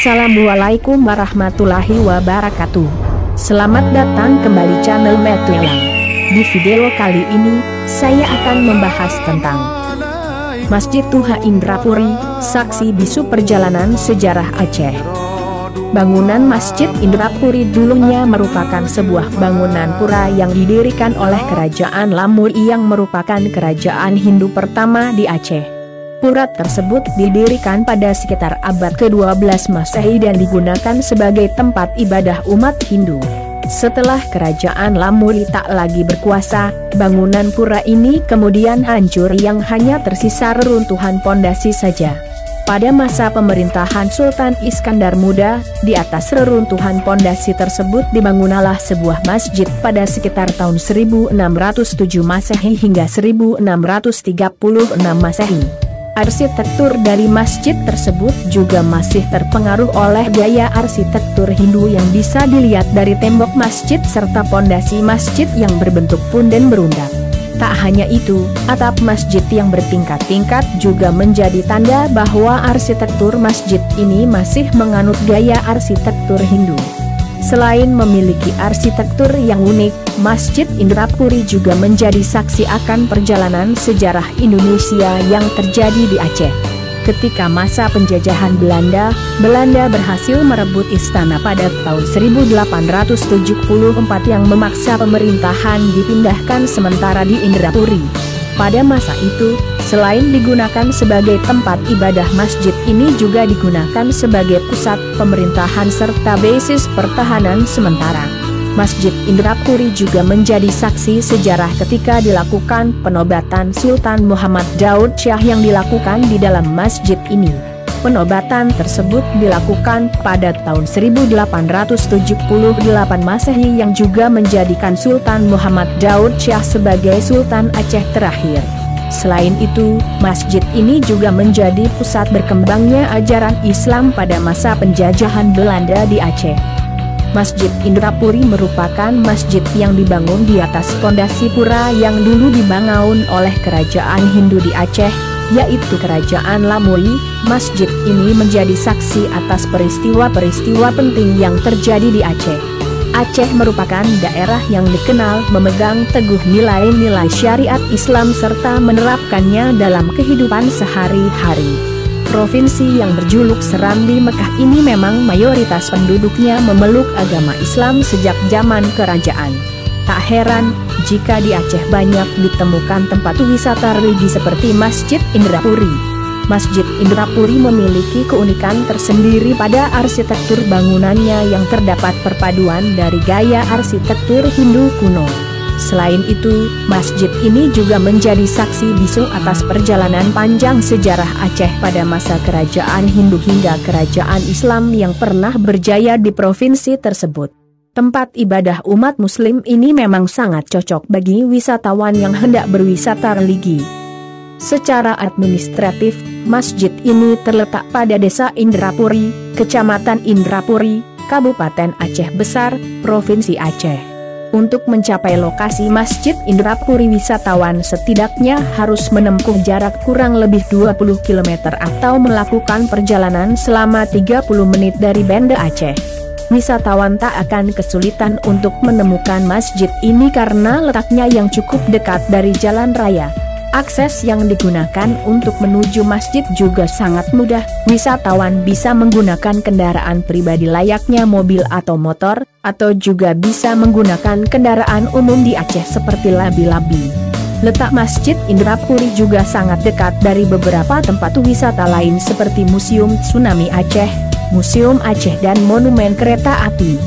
Assalamualaikum warahmatullahi wabarakatuh. Selamat datang kembali channel Metuelang. Di video kali ini, saya akan membahas tentang Masjid Tuha Indrapuri, saksi bisu perjalanan sejarah Aceh. Bangunan Masjid Indrapuri dulunya merupakan sebuah bangunan pura yang didirikan oleh Kerajaan Lamui yang merupakan kerajaan Hindu pertama di Aceh. Pura tersebut didirikan pada sekitar abad ke-12 Masehi dan digunakan sebagai tempat ibadah umat Hindu. Setelah Kerajaan Lamui tak lagi berkuasa, bangunan pura ini kemudian hancur yang hanya tersisa reruntuhan pondasi saja. Pada masa pemerintahan Sultan Iskandar Muda, di atas reruntuhan pondasi tersebut dibangunlah sebuah masjid pada sekitar tahun 1607 Masehi hingga 1636 Masehi. Arsitektur dari masjid tersebut juga masih terpengaruh oleh gaya arsitektur Hindu yang bisa dilihat dari tembok masjid serta pondasi masjid yang berbentuk punden berundak. Tak hanya itu, atap masjid yang bertingkat-tingkat juga menjadi tanda bahwa arsitektur masjid ini masih menganut gaya arsitektur Hindu. Selain memiliki arsitektur yang unik, Masjid Indrapuri juga menjadi saksi akan perjalanan sejarah Indonesia yang terjadi di Aceh. Ketika masa penjajahan Belanda berhasil merebut istana pada tahun 1874 yang memaksa pemerintahan dipindahkan sementara di Indrapuri. Pada masa itu, selain digunakan sebagai tempat ibadah, masjid ini juga digunakan sebagai pusat pemerintahan serta basis pertahanan sementara. Masjid Indrapuri juga menjadi saksi sejarah ketika dilakukan penobatan Sultan Muhammad Daud Shah yang dilakukan di dalam masjid ini. Penobatan tersebut dilakukan pada tahun 1878 Masehi yang juga menjadikan Sultan Muhammad Daud Shah sebagai Sultan Aceh terakhir. Selain itu, masjid ini juga menjadi pusat berkembangnya ajaran Islam pada masa penjajahan Belanda di Aceh. Masjid Indrapuri merupakan masjid yang dibangun di atas pondasi pura yang dulu dibangun oleh kerajaan Hindu di Aceh, yaitu Kerajaan Lamui. Masjid ini menjadi saksi atas peristiwa-peristiwa penting yang terjadi di Aceh. Aceh merupakan daerah yang dikenal memegang teguh nilai-nilai syariat Islam serta menerapkannya dalam kehidupan sehari-hari. Provinsi yang berjuluk Serambi Mekah ini memang mayoritas penduduknya memeluk agama Islam sejak zaman kerajaan. Tak heran jika di Aceh banyak ditemukan tempat wisata religi seperti Masjid Indrapuri. Masjid Indrapuri memiliki keunikan tersendiri pada arsitektur bangunannya yang terdapat perpaduan dari gaya arsitektur Hindu kuno. Selain itu, masjid ini juga menjadi saksi bisu atas perjalanan panjang sejarah Aceh pada masa kerajaan Hindu hingga kerajaan Islam yang pernah berjaya di provinsi tersebut. Tempat ibadah umat muslim ini memang sangat cocok bagi wisatawan yang hendak berwisata religi. Secara administratif, masjid ini terletak pada Desa Indrapuri, Kecamatan Indrapuri, Kabupaten Aceh Besar, Provinsi Aceh. Untuk mencapai lokasi Masjid Indrapuri, wisatawan setidaknya harus menempuh jarak kurang lebih 20 km atau melakukan perjalanan selama 30 menit dari Banda Aceh. Wisatawan tak akan kesulitan untuk menemukan masjid ini karena letaknya yang cukup dekat dari jalan raya. Akses yang digunakan untuk menuju masjid juga sangat mudah. Wisatawan bisa menggunakan kendaraan pribadi layaknya mobil atau motor, atau juga bisa menggunakan kendaraan umum di Aceh seperti labi-labi. Letak Masjid Indrapuri juga sangat dekat dari beberapa tempat wisata lain seperti Museum Tsunami Aceh, Museum Aceh dan Monumen Kereta Api.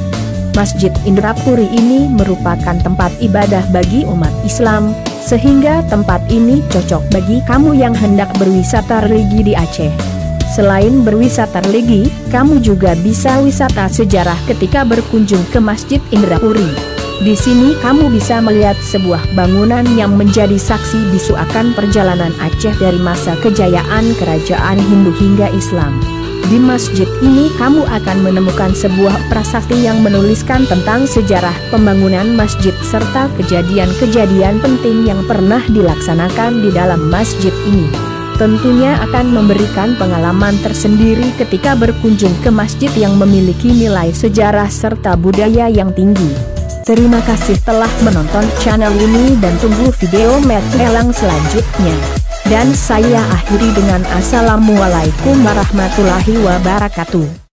Masjid Indrapuri ini merupakan tempat ibadah bagi umat Islam, sehingga tempat ini cocok bagi kamu yang hendak berwisata religi di Aceh. Selain berwisata religi, kamu juga bisa wisata sejarah ketika berkunjung ke Masjid Indrapuri. Di sini kamu bisa melihat sebuah bangunan yang menjadi saksi bisu akan perjalanan Aceh dari masa kejayaan kerajaan Hindu hingga Islam. Di masjid ini kamu akan menemukan sebuah prasasti yang menuliskan tentang sejarah pembangunan masjid serta kejadian-kejadian penting yang pernah dilaksanakan di dalam masjid ini. tentunya akan memberikan pengalaman tersendiri ketika berkunjung ke masjid yang memiliki nilai sejarah serta budaya yang tinggi. Terima kasih telah menonton channel ini dan tunggu video Metu Elang selanjutnya. Dan saya akhiri dengan Assalamualaikum warahmatullahi wabarakatuh.